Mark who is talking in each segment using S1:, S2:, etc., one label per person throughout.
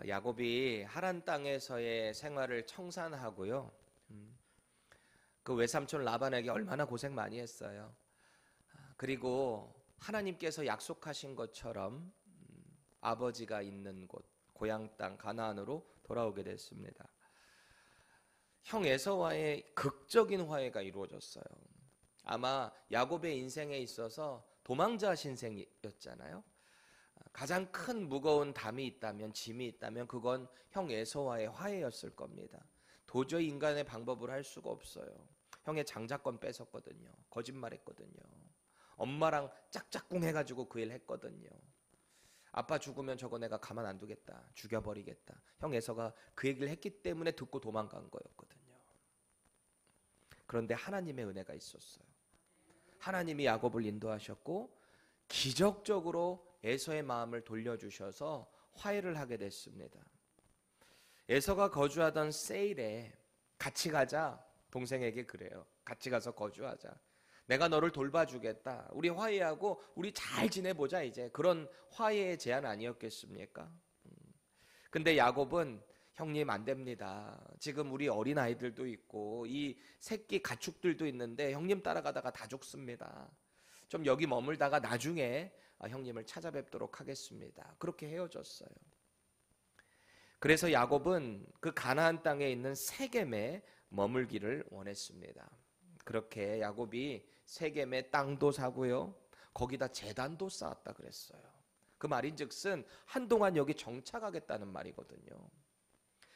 S1: 야곱이 하란 땅에서의 생활을 청산하고요. 그 외삼촌 라반에게 얼마나 고생 많이 했어요. 그리고 하나님께서 약속하신 것처럼 아버지가 있는 곳, 고향 땅 가나안으로 돌아오게 됐습니다. 형 에서와의 극적인 화해가 이루어졌어요. 아마 야곱의 인생에 있어서 도망자 신생이었잖아요. 가장 큰 무거운 담이 있다면, 짐이 있다면 그건 형 에서와의 화해였을 겁니다. 도저히 인간의 방법으로 할 수가 없어요. 형의 장자권 뺏었거든요. 거짓말했거든요. 엄마랑 짝짝꿍 해가지고 그 일 했거든요. 아빠 죽으면 저거 내가 가만 안 두겠다, 죽여버리겠다. 형 에서가 그 얘기를 했기 때문에 듣고 도망간 거였거든요. 그런데 하나님의 은혜가 있었어요. 하나님이 야곱을 인도하셨고 기적적으로 에서의 마음을 돌려주셔서 화해를 하게 됐습니다. 에서가 거주하던 세일에 같이 가자. 동생에게 그래요. 같이 가서 거주하자. 내가 너를 돌봐주겠다. 우리 화해하고 우리 잘 지내보자 이제. 그런 화해의 제안 아니었겠습니까? 근데 야곱은 형님 안 됩니다. 지금 우리 어린아이들도 있고 이 새끼 가축들도 있는데 형님 따라가다가 다 죽습니다. 좀 여기 머물다가 나중에 형님을 찾아뵙도록 하겠습니다. 그렇게 헤어졌어요. 그래서 야곱은 그 가나안 땅에 있는 세겜에 머물기를 원했습니다. 그렇게 야곱이 세겜에 땅도 사고요, 거기다 제단도 쌓았다 그랬어요. 그 말인즉슨 한동안 여기 정착하겠다는 말이거든요.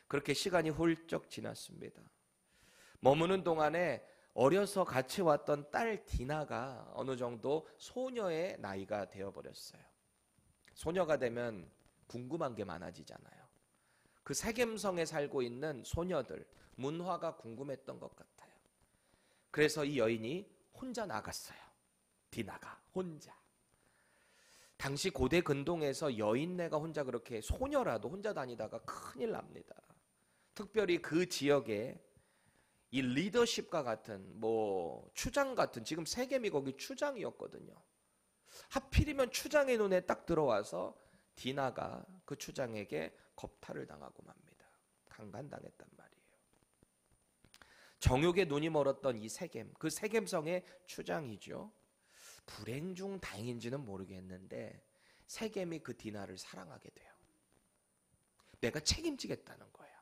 S1: 그렇게 시간이 훌쩍 지났습니다. 머무는 동안에 어려서 같이 왔던 딸 디나가 어느 정도 소녀의 나이가 되어버렸어요. 소녀가 되면 궁금한 게 많아지잖아요. 그 세겜성에 살고 있는 소녀들 문화가 궁금했던 것 같아요. 그래서 이 여인이 혼자 나갔어요. 디나가 혼자. 당시 고대 근동에서 여인네가 혼자 그렇게 소녀라도 혼자 다니다가 큰일 납니다. 특별히 그 지역에 이 리더십과 같은 추장 같은, 지금 세겜이 거기 추장이었거든요. 하필이면 추장의 눈에 딱 들어와서 디나가 그 추장에게 겁탈을 당하고 맙니다. 강간당했단 말이에요. 정욕에 눈이 멀었던 이 세겜, 그 세겜성의 추장이죠. 불행 중 다행인지는 모르겠는데 세겜이 그 디나를 사랑하게 돼요. 내가 책임지겠다는 거예요.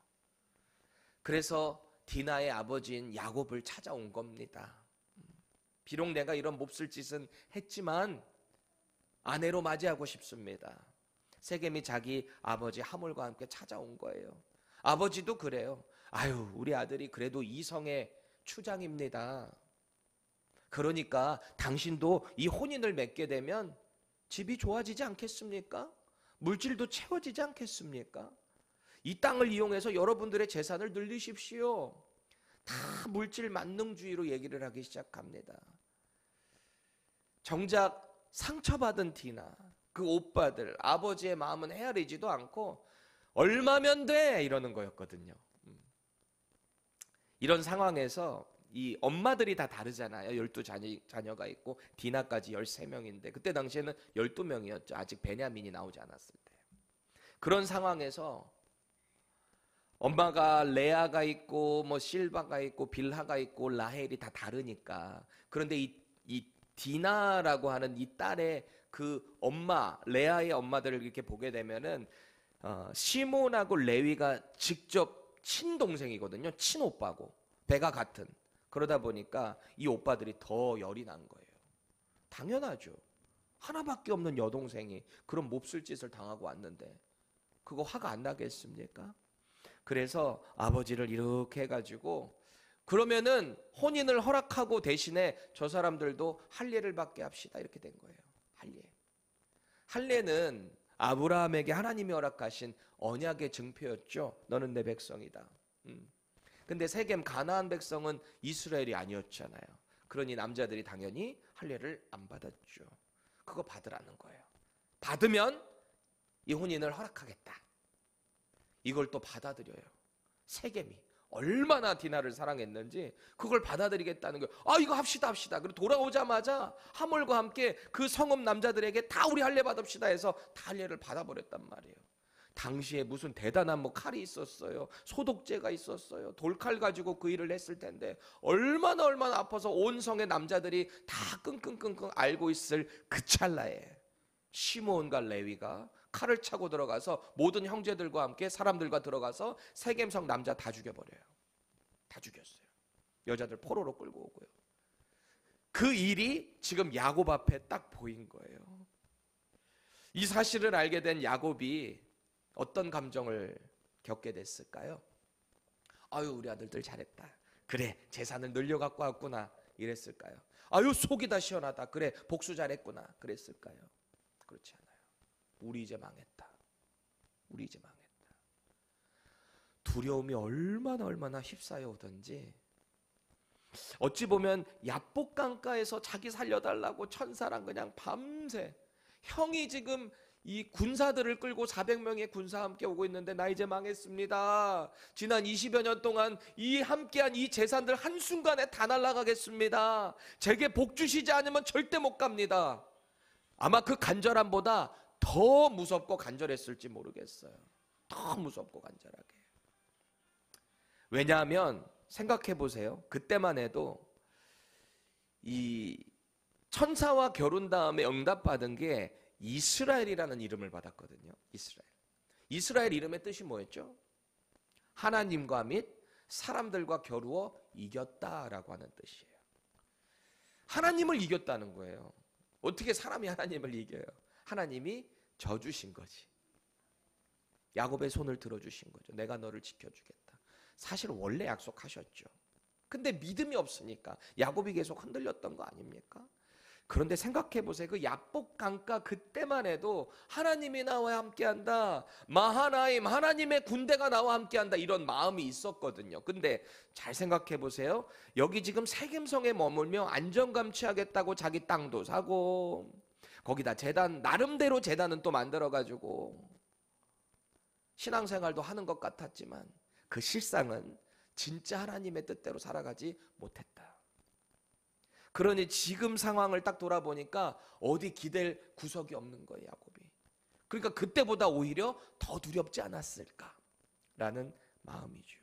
S1: 그래서 디나의 아버지인 야곱을 찾아온 겁니다. 비록 내가 이런 몹쓸 짓은 했지만 아내로 맞이하고 싶습니다. 세겜이 자기 아버지 하몰과 함께 찾아온 거예요. 아버지도 그래요. 아유, 우리 아들이 그래도 이성의 추장입니다. 그러니까 당신도 이 혼인을 맺게 되면 집이 좋아지지 않겠습니까? 물질도 채워지지 않겠습니까? 이 땅을 이용해서 여러분들의 재산을 늘리십시오. 다 물질 만능주의로 얘기를 하기 시작합니다. 정작 상처받은 디나, 그 오빠들, 아버지의 마음은 헤아리지도 않고 얼마면 돼? 이러는 거였거든요. 이런 상황에서 이 엄마들이 다 다르잖아요. 12자녀가 있고 디나까지 13명인데 그때 당시에는 12명이었죠. 아직 베냐민이 나오지 않았을 때. 그런 상황에서 엄마가 레아가 있고 실바가 있고 빌하가 있고 라헬이 다 다르니까, 그런데 이 디나라고 하는 이 딸의 그 엄마, 레아의 엄마들을 이렇게 보게 되면은 시몬하고 레위가 직접 친동생이거든요. 친오빠고 배가 같은. 그러다 보니까 이 오빠들이 더 열이 난 거예요. 당연하죠. 하나밖에 없는 여동생이 그런 몹쓸 짓을 당하고 왔는데 그거 화가 안 나겠습니까? 그래서 아버지를 이렇게 해가지고 그러면은 혼인을 허락하고 대신에 저 사람들도 할례를 받게 합시다, 이렇게 된 거예요. 할례는 아브라함에게 하나님이 허락하신 언약의 증표였죠. 너는 내 백성이다. 근데 세겜 가나안 백성은 이스라엘이 아니었잖아요. 그러니 남자들이 당연히 할례를 안 받았죠. 그거 받으라는 거예요. 받으면 이 혼인을 허락하겠다. 이걸 또 받아들여요. 세겜이 얼마나 디나를 사랑했는지 그걸 받아들이겠다는 거예요. 이거 합시다. 그리고 돌아오자마자 하몰과 함께 그 성읍 남자들에게 다 우리 할례 받읍시다 해서 다 할례를 받아버렸단 말이에요. 당시에 무슨 대단한 뭐 칼이 있었어요. 소독제가 있었어요. 돌칼 가지고 그 일을 했을 텐데 얼마나 아파서 온 성의 남자들이 다 끙끙끙끙 앓고 있을 그 찰나에 시므온과 레위가 칼을 차고 들어가서 모든 형제들과 함께 사람들과 들어가서 세겜성 남자 다 죽여버려요. 다 죽였어요. 여자들 포로로 끌고 오고요. 그 일이 지금 야곱 앞에 딱 보인 거예요. 이 사실을 알게 된 야곱이 어떤 감정을 겪게 됐을까요? 아유, 우리 아들들 잘했다. 그래, 재산을 늘려갖고 왔구나. 이랬을까요? 아유, 속이 다 시원하다. 그래, 복수 잘했구나. 그랬을까요? 그렇지 않아요. 우리 이제 망했다. 우리 이제 망했다. 두려움이 얼마나 휩싸여 오던지, 어찌 보면 야복강가에서 자기 살려달라고 천사랑 그냥 밤새, 형이 지금 이 군사들을 끌고 400명의 군사와 함께 오고 있는데 나 이제 망했습니다. 지난 20여 년 동안 이 함께한 이 재산들 한순간에 다 날아가겠습니다. 제게 복 주시지 않으면 절대 못 갑니다. 아마 그 간절함보다 더 무섭고 간절했을지 모르겠어요. 더 무섭고 간절하게. 왜냐하면 생각해 보세요. 그때만 해도 이 천사와 결혼 다음에 응답받은 게 이스라엘이라는 이름을 받았거든요. 이스라엘 이름의 뜻이 뭐였죠? 하나님과 및 사람들과 겨루어 이겼다라고 하는 뜻이에요. 하나님을 이겼다는 거예요. 어떻게 사람이 하나님을 이겨요? 하나님이 져주신 거지. 야곱의 손을 들어주신 거죠. 내가 너를 지켜주겠다. 사실 원래 약속하셨죠. 근데 믿음이 없으니까 야곱이 계속 흔들렸던 거 아닙니까? 그런데 생각해 보세요. 그 야복 강가 그때만 해도 하나님이 나와 함께한다. 마하나임, 하나님의 군대가 나와 함께한다. 이런 마음이 있었거든요. 근데 잘 생각해 보세요. 여기 지금 세겜성에 머물며 안정감 취하겠다고 자기 땅도 사고, 거기다 재단, 나름대로 재단은 또 만들어가지고 신앙생활도 하는 것 같았지만 그 실상은 진짜 하나님의 뜻대로 살아가지 못했다. 그러니 지금 상황을 딱 돌아보니까 어디 기댈 구석이 없는 거예요, 야곱이. 그러니까 그때보다 오히려 더 두렵지 않았을까라는 마음이죠.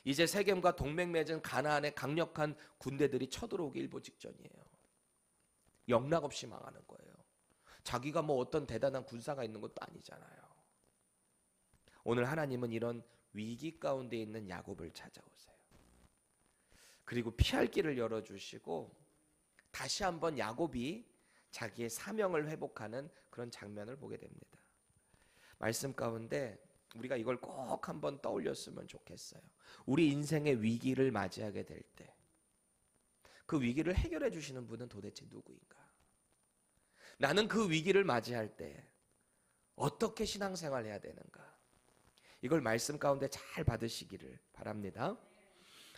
S1: 이제 세겜과 동맹 맺은 가나안의 강력한 군대들이 쳐들어오기 일보 직전이에요. 영락없이 망하는 거예요. 자기가 뭐 어떤 대단한 군사가 있는 것도 아니잖아요. 오늘 하나님은 이런 위기 가운데 있는 야곱을 찾아오세요. 그리고 피할 길을 열어주시고 다시 한번 야곱이 자기의 사명을 회복하는 그런 장면을 보게 됩니다. 말씀 가운데 우리가 이걸 꼭 한번 떠올렸으면 좋겠어요. 우리 인생의 위기를 맞이하게 될 때 그 위기를 해결해 주시는 분은 도대체 누구인가? 나는 그 위기를 맞이할 때 어떻게 신앙생활 해야 되는가? 이걸 말씀 가운데 잘 받으시기를 바랍니다.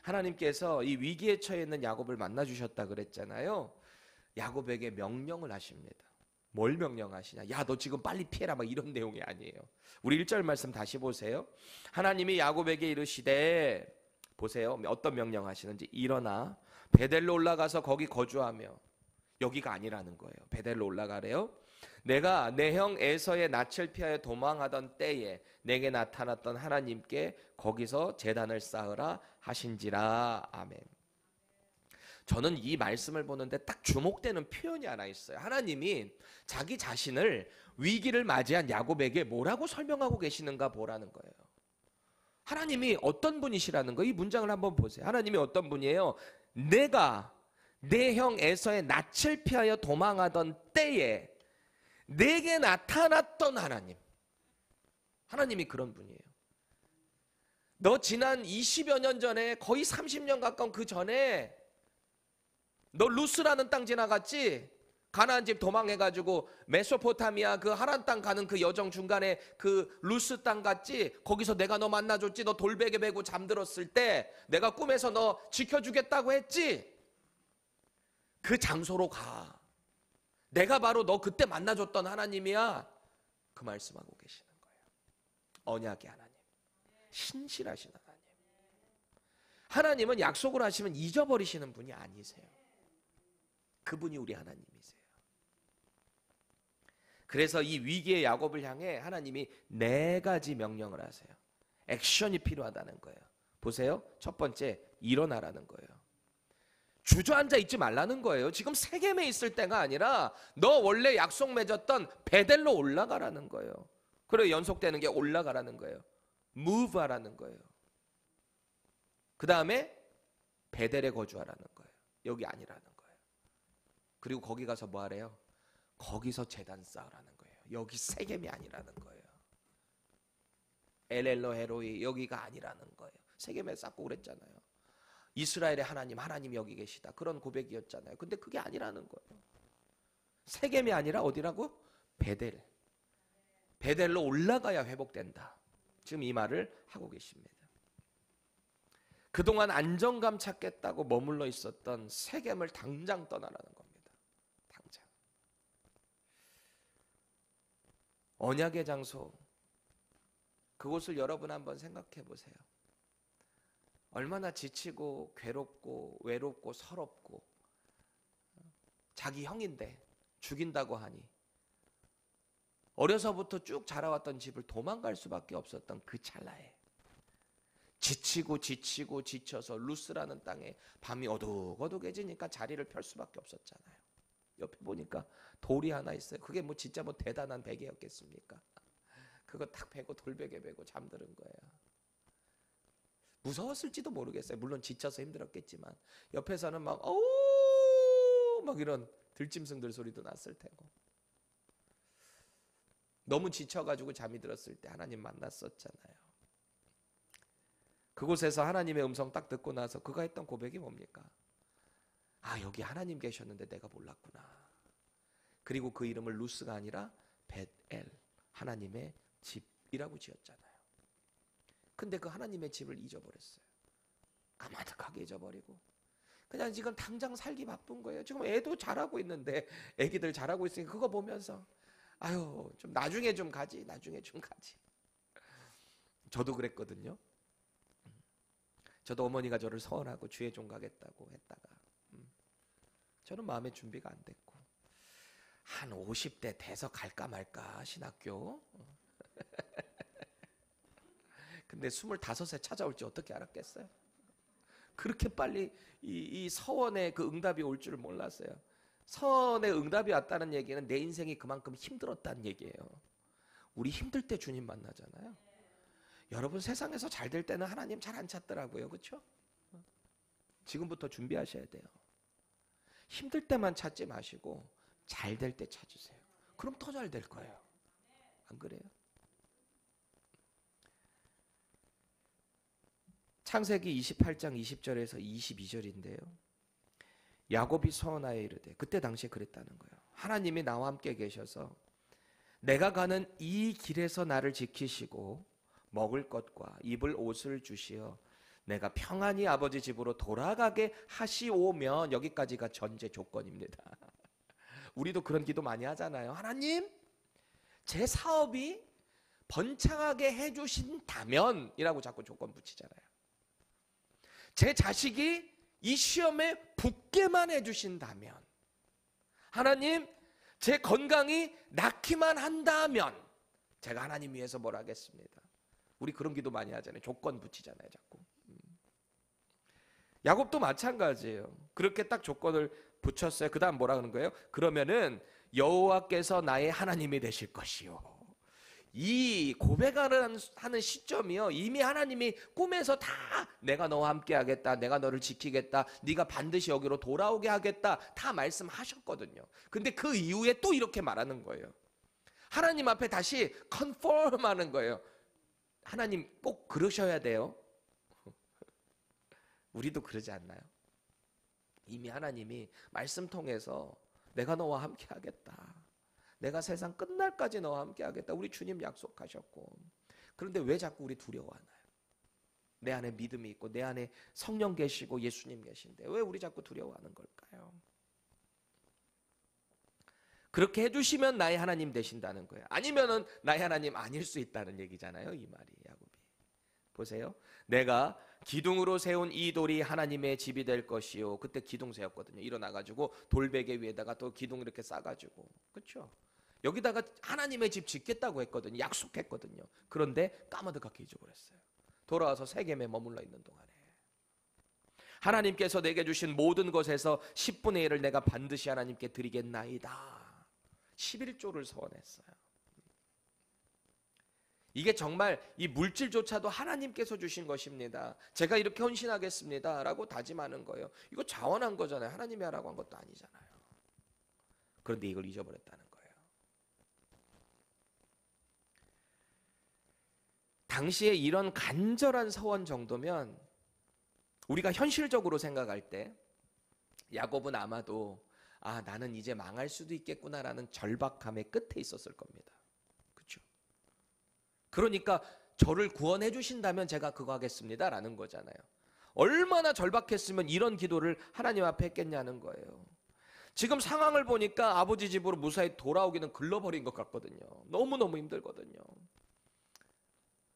S1: 하나님께서 이 위기에 처해 있는 야곱을 만나 주셨다 그랬잖아요. 야곱에게 명령을 하십니다. 뭘 명령하시냐? 야, 너 지금 빨리 피해라, 막 이런 내용이 아니에요. 우리 1절 말씀 다시 보세요. 하나님이 야곱에게 이르시되, 보세요, 어떤 명령 하시는지. 일어나 베델로 올라가서 거기 거주하며, 여기가 아니라는 거예요. 베델로 올라가래요. 내가 내 형 에서의 낯을 피하여 도망하던 때에 내게 나타났던 하나님께 거기서 제단을 쌓으라 하신지라. 아멘. 저는 이 말씀을 보는데 딱 주목되는 표현이 하나 있어요. 하나님이 자기 자신을 위기를 맞이한 야곱에게 뭐라고 설명하고 계시는가 보라는 거예요. 하나님이 어떤 분이시라는 거예요. 이 문장을 한번 보세요. 하나님이 어떤 분이에요? 내가 내 형 에서의 낯을 피하여 도망하던 때에 내게 나타났던 하나님. 하나님이 그런 분이에요. 너 지난 20여 년 전에, 거의 30년 가까운 그 전에 너 루스라는 땅 지나갔지? 가나안 집 도망해가지고 메소포타미아 그 하란 땅 가는 그 여정 중간에 그 루스 땅 갔지? 거기서 내가 너 만나줬지? 너 돌베개 메고 잠들었을 때 내가 꿈에서 너 지켜주겠다고 했지? 그 장소로 가. 내가 바로 너 그때 만나줬던 하나님이야. 그 말씀하고 계시는 거예요. 언약의 하나님, 신실하신 하나님. 하나님은 약속을 하시면 잊어버리시는 분이 아니세요. 그분이 우리 하나님이세요. 그래서 이 위기의 야곱을 향해 하나님이 4가지 명령을 하세요. 액션이 필요하다는 거예요. 보세요. 첫 번째, 일어나라는 거예요. 주저앉아 있지 말라는 거예요. 지금 세겜에 있을 때가 아니라 너 원래 약속 맺었던 베델로 올라가라는 거예요. 그리고 연속되는 게 올라가라는 거예요. move 하라는 거예요. 그 다음에 베델에 거주하라는 거예요. 여기 아니라는 거예요. 그리고 거기 가서 뭐 하래요? 거기서 제단 쌓으라는 거예요. 여기 세겜이 아니라는 거예요. 엘엘로 헤로이 여기가 아니라는 거예요. 세겜에 쌓고 그랬잖아요. 이스라엘의 하나님 여기 계시다. 그런 고백이었잖아요. 근데 그게 아니라는 거예요. 세겜이 아니라 어디라고? 베델. 베델로 올라가야 회복된다. 지금 이 말을 하고 계십니다. 그동안 안정감 찾겠다고 머물러 있었던 세겜을 당장 떠나라는 겁니다. 당장. 언약의 장소, 그곳을 여러분 한번 생각해 보세요. 얼마나 지치고 괴롭고 외롭고 서럽고, 자기 형인데 죽인다고 하니 어려서부터 쭉 자라왔던 집을 도망갈 수밖에 없었던 그 찰나에 지치고 지쳐서 루스라는 땅에 밤이 어둑어둑해지니까 자리를 펼 수밖에 없었잖아요. 옆에 보니까 돌이 하나 있어요. 그게 뭐 진짜 뭐 대단한 베개였겠습니까? 그거 탁 베고 돌베개 베고 잠드는 거예요. 무서웠을지도 모르겠어요. 물론 지쳐서 힘들었겠지만 옆에서는 막 어우 막 이런 들짐승들 소리도 났을 테고, 너무 지쳐가지고 잠이 들었을 때 하나님 만났었잖아요. 그곳에서 하나님의 음성 딱 듣고 나서 그가 했던 고백이 뭡니까? 아, 여기 하나님 계셨는데 내가 몰랐구나. 그리고 그 이름을 루스가 아니라 벳엘, 하나님의 집이라고 지었잖아요. 근데 그 하나님의 집을 잊어버렸어요. 까마득하게 잊어버리고 그냥 지금 당장 살기 바쁜 거예요. 지금 애도 잘하고 있는데, 애기들 잘하고 있으니까 그거 보면서 아유 좀 나중에 좀 가지. 저도 그랬거든요. 저도 어머니가 저를 서원하고 주에 좀 가겠다고 했다가 저는 마음의 준비가 안 됐고 한 50대 돼서 갈까 말까 신학교. 근데 25세 찾아올지 어떻게 알았겠어요? 그렇게 빨리 이 서원의 그 응답이 올 줄 몰랐어요. 서원의 응답이 왔다는 얘기는 내 인생이 그만큼 힘들었다는 얘기예요. 우리 힘들 때 주님 만나잖아요. 여러분 세상에서 잘 될 때는 하나님 잘 안 찾더라고요. 그렇죠? 지금부터 준비하셔야 돼요. 힘들 때만 찾지 마시고 잘 될 때 찾으세요. 그럼 더 잘 될 거예요. 안 그래요? 창세기 28장 20절에서 22절인데요. 야곱이 서원하여 이르되, 그때 당시에 그랬다는 거예요. 하나님이 나와 함께 계셔서 내가 가는 이 길에서 나를 지키시고 먹을 것과 입을 옷을 주시어 내가 평안히 아버지 집으로 돌아가게 하시오면, 여기까지가 전제 조건입니다. 우리도 그런 기도 많이 하잖아요. 하나님, 제 사업이 번창하게 해주신다면 이라고 자꾸 조건 붙이잖아요. 제 자식이 이 시험에 붙게만 해주신다면, 하나님 제 건강이 낫기만 한다면 제가 하나님 위해서 뭘 하겠습니다. 우리 그런 기도 많이 하잖아요. 조건 붙이잖아요 자꾸. 야곱도 마찬가지예요. 그렇게 딱 조건을 붙였어요. 그 다음 뭐라 그러는 거예요? 그러면은 여호와께서 나의 하나님이 되실 것이요. 이 고백하는 시점이요, 이미 하나님이 꿈에서 다 내가 너와 함께 하겠다, 내가 너를 지키겠다, 네가 반드시 여기로 돌아오게 하겠다 다 말씀하셨거든요. 근데 그 이후에 또 이렇게 말하는 거예요. 하나님 앞에 다시 컨폼 하는 거예요. 하나님 꼭 그러셔야 돼요. 우리도 그러지 않나요? 이미 하나님이 말씀 통해서 내가 너와 함께 하겠다, 내가 세상 끝날까지 너와 함께 하겠다, 우리 주님 약속하셨고, 그런데 왜 자꾸 우리 두려워하나요? 내 안에 믿음이 있고 내 안에 성령 계시고 예수님 계신데 왜 우리 자꾸 두려워하는 걸까요? 그렇게 해주시면 나의 하나님 되신다는 거예요. 아니면은 나의 하나님 아닐 수 있다는 얘기잖아요. 이 말이 야곱이. 보세요. 내가 기둥으로 세운 이 돌이 하나님의 집이 될 것이요. 그때 기둥 세웠거든요. 일어나가지고 돌베개 위에다가 또 기둥 이렇게 싸가지고, 그렇죠? 여기다가 하나님의 집 짓겠다고 했거든요. 약속했거든요. 그런데 까마득하게 잊어버렸어요. 돌아와서 세겜에 머물러 있는 동안에 하나님께서 내게 주신 모든 것에서 10분의 1을 내가 반드시 하나님께 드리겠나이다. 11조를 서원했어요. 이게 정말 이 물질조차도 하나님께서 주신 것입니다. 제가 이렇게 헌신하겠습니다 라고 다짐하는 거예요. 이거 자원한 거잖아요. 하나님이 하라고 한 것도 아니잖아요. 그런데 이걸 잊어버렸다는 거예요. 당시에 이런 간절한 서원 정도면 우리가 현실적으로 생각할 때 야곱은 아마도 나는 이제 망할 수도 있겠구나라는 절박함의 끝에 있었을 겁니다. 그렇죠? 그러니까 저를 구원해 주신다면 제가 그거 하겠습니다 라는 거잖아요. 얼마나 절박했으면 이런 기도를 하나님 앞에 했겠냐는 거예요. 지금 상황을 보니까 아버지 집으로 무사히 돌아오기는 글러버린 것 같거든요. 너무너무 힘들거든요.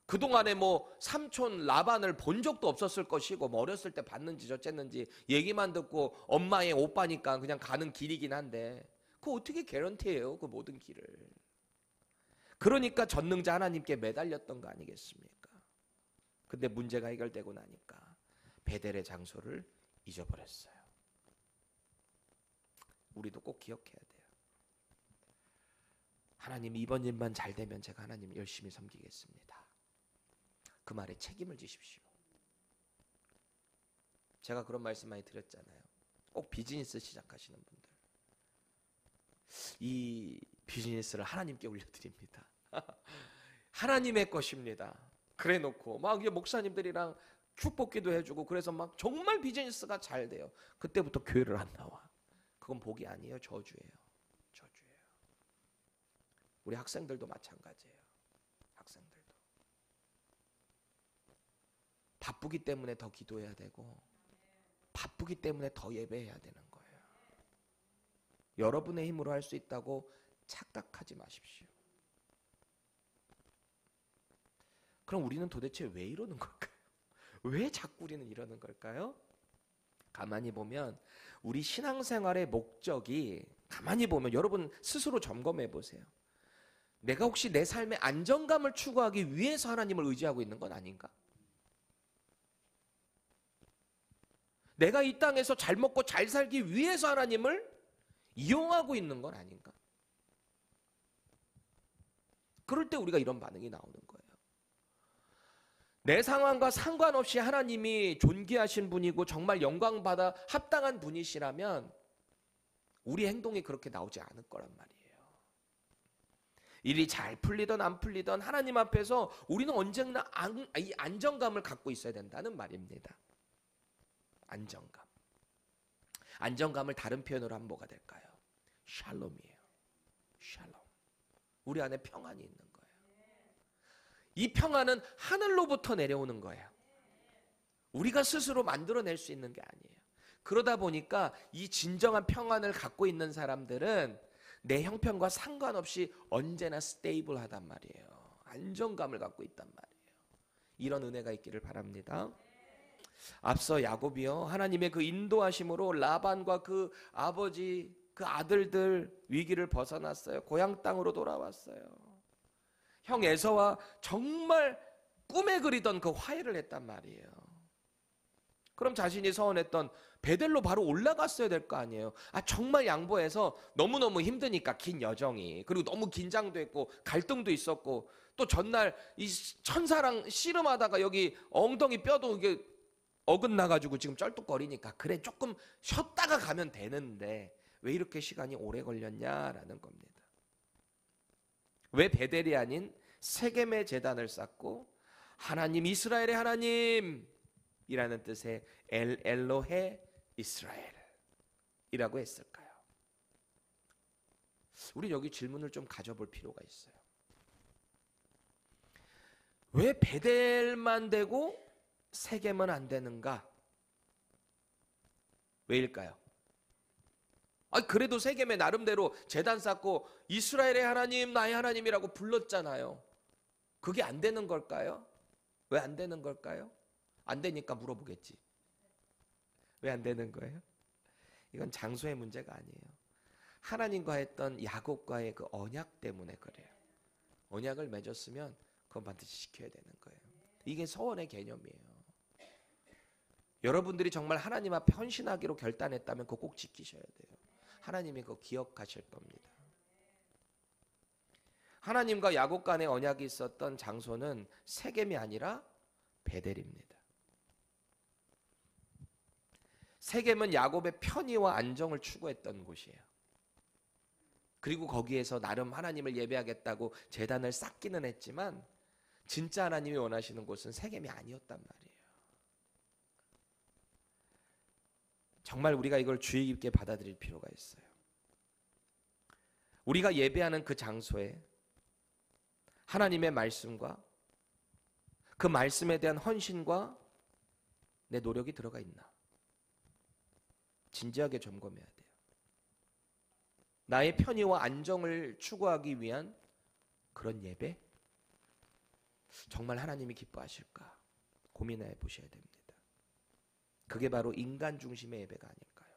S1: 그동안에 삼촌 라반을 본 적도 없었을 것이고 어렸을 때 봤는지 저쨌는지 얘기만 듣고 엄마의 오빠니까 그냥 가는 길이긴 한데 그거 어떻게 개런티예요? 그 모든 길을. 그러니까 전능자 하나님께 매달렸던 거 아니겠습니까? 근데 문제가 해결되고 나니까 베델의 장소를 잊어버렸어요. 우리도 꼭 기억해야 돼요. 하나님 이번 일만 잘 되면 제가 하나님 열심히 섬기겠습니다. 그 말에 책임을 지십시오. 제가 그런 말씀 많이 드렸잖아요. 꼭 비즈니스 시작하시는 분들 이 비즈니스를 하나님께 올려드립니다. 하나님의 것입니다. 그래 놓고 막 목사님들이랑 축복기도 해주고 그래서 막 정말 비즈니스가 잘 돼요. 그때부터 교회를 안 나와. 그건 복이 아니에요. 저주예요. 저주예요. 우리 학생들도 마찬가지예요. 학생들도 바쁘기 때문에 더 기도해야 되고 바쁘기 때문에 더 예배해야 되는 거예요. 여러분의 힘으로 할 수 있다고 착각하지 마십시오. 그럼 우리는 도대체 왜 이러는 걸까요? 왜 자꾸 우리는 이러는 걸까요? 가만히 보면 우리 신앙생활의 목적이 가만히 보면 여러분 스스로 점검해 보세요. 내가 혹시 내 삶의 안정감을 추구하기 위해서 하나님을 의지하고 있는 건 아닌가? 내가 이 땅에서 잘 먹고 잘 살기 위해서 하나님을 이용하고 있는 건 아닌가? 그럴 때 우리가 이런 반응이 나오는 거예요. 내 상황과 상관없이 하나님이 존귀하신 분이고 정말 영광받아 합당한 분이시라면 우리 행동이 그렇게 나오지 않을 거란 말이에요. 일이 잘 풀리든 안 풀리든 하나님 앞에서 우리는 언제나 이 안정감을 갖고 있어야 된다는 말입니다. 안정감. 안정감을 다른 표현으로 하면 뭐가 될까요? 샬롬이에요. 샬롬. 우리 안에 평안이 있는 거예요. 이 평안은 하늘로부터 내려오는 거예요. 우리가 스스로 만들어낼 수 있는 게 아니에요. 그러다 보니까 이 진정한 평안을 갖고 있는 사람들은 내 형편과 상관없이 언제나 스테이블하단 말이에요. 안정감을 갖고 있단 말이에요. 이런 은혜가 있기를 바랍니다. 앞서 야곱이요, 하나님의 그 인도하심으로 라반과 그 아버지, 그 아들들 위기를 벗어났어요. 고향 땅으로 돌아왔어요. 형 에서와 정말 꿈에 그리던 그 화해를 했단 말이에요. 그럼 자신이 서원했던 베델로 바로 올라갔어야 될 거 아니에요. 정말 양보해서 너무너무 힘드니까 긴 여정이, 그리고 너무 긴장도 했고 갈등도 있었고 또 전날 이 천사랑 씨름하다가 여기 엉덩이 뼈도 이게 어긋나가지고 지금 쩔뚝거리니까 그래 조금 쉬었다가 가면 되는데 왜 이렇게 시간이 오래 걸렸냐라는 겁니다. 왜 베델이 아닌 세겜의 제단을 쌓고 하나님 이스라엘의 하나님이라는 뜻의 엘 엘로헤 이스라엘이라고 했을까요? 우리 여기 질문을 좀 가져볼 필요가 있어요. 왜 베델만 되고 세겜은 안 되는가? 왜일까요? 그래도 세겜에 나름대로 제단 쌓고 이스라엘의 하나님, 나의 하나님이라고 불렀잖아요. 그게 안 되는 걸까요? 왜 안 되는 걸까요? 안 되니까 물어보겠지. 왜 안 되는 거예요? 이건 장소의 문제가 아니에요. 하나님과 했던 야곱과의 그 언약 때문에 그래요. 언약을 맺었으면 그건 반드시 지켜야 되는 거예요. 이게 서원의 개념이에요. 여러분들이 정말 하나님 앞에 헌신하기로 결단했다면 그거 꼭 지키셔야 돼요. 하나님이 그거 기억하실 겁니다. 하나님과 야곱 간의 언약이 있었던 장소는 세겜이 아니라 베델입니다. 세겜은 야곱의 편의와 안정을 추구했던 곳이에요. 그리고 거기에서 나름 하나님을 예배하겠다고 제단을 쌓기는 했지만 진짜 하나님이 원하시는 곳은 세겜이 아니었단 말이에요. 정말 우리가 이걸 주의 깊게 받아들일 필요가 있어요. 우리가 예배하는 그 장소에 하나님의 말씀과 그 말씀에 대한 헌신과 내 노력이 들어가 있나? 진지하게 점검해야 돼요. 나의 편의와 안정을 추구하기 위한 그런 예배? 정말 하나님이 기뻐하실까? 고민해 보셔야 됩니다. 그게 바로 인간 중심의 예배가 아닐까요?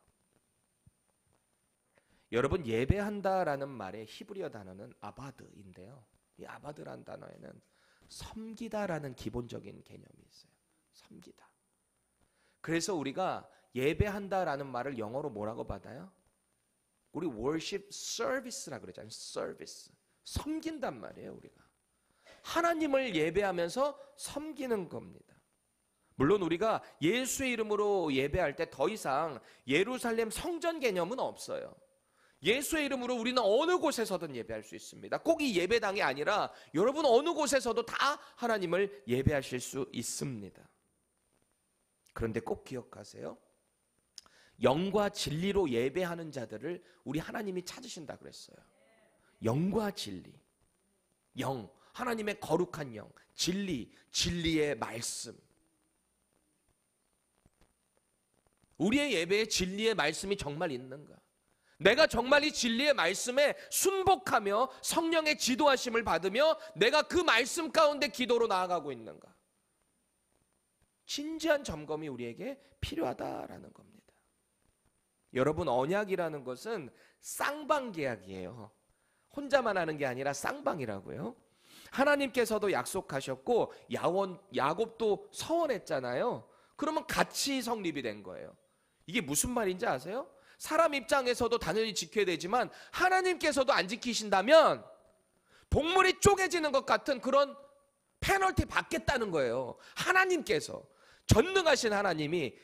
S1: 여러분, 예배한다라는 말의 히브리어 단어는 아바드인데요. 이 아바드라는 단어에는 섬기다라는 기본적인 개념이 있어요. 섬기다. 그래서 우리가 예배한다라는 말을 영어로 뭐라고 받아요? 우리 worship service라 그러잖아요. service. 섬긴단 말이에요, 우리가. 하나님을 예배하면서 섬기는 겁니다. 물론 우리가 예수의 이름으로 예배할 때 더 이상 예루살렘 성전 개념은 없어요. 예수의 이름으로 우리는 어느 곳에서든 예배할 수 있습니다. 꼭 이 예배당이 아니라 여러분 어느 곳에서도 다 하나님을 예배하실 수 있습니다. 그런데 꼭 기억하세요. 영과 진리로 예배하는 자들을 우리 하나님이 찾으신다 그랬어요. 영과 진리. 영, 하나님의 거룩한 영, 진리, 진리의 말씀. 우리의 예배에 진리의 말씀이 정말 있는가? 내가 정말 이 진리의 말씀에 순복하며 성령의 지도하심을 받으며 내가 그 말씀 가운데 기도로 나아가고 있는가? 진지한 점검이 우리에게 필요하다라는 겁니다. 여러분, 언약이라는 것은 쌍방계약이에요. 혼자만 하는 게 아니라 쌍방이라고요. 하나님께서도 약속하셨고 야곱도 서원했잖아요. 그러면 같이 성립이 된 거예요. 이게 무슨 말인지 아세요? 사람 입장에서도 당연히 지켜야 되지만 하나님께서도 안 지키신다면 동물이 쪼개지는 것 같은 그런 페널티 받겠다는 거예요. 하나님께서, 전능하신 하나님이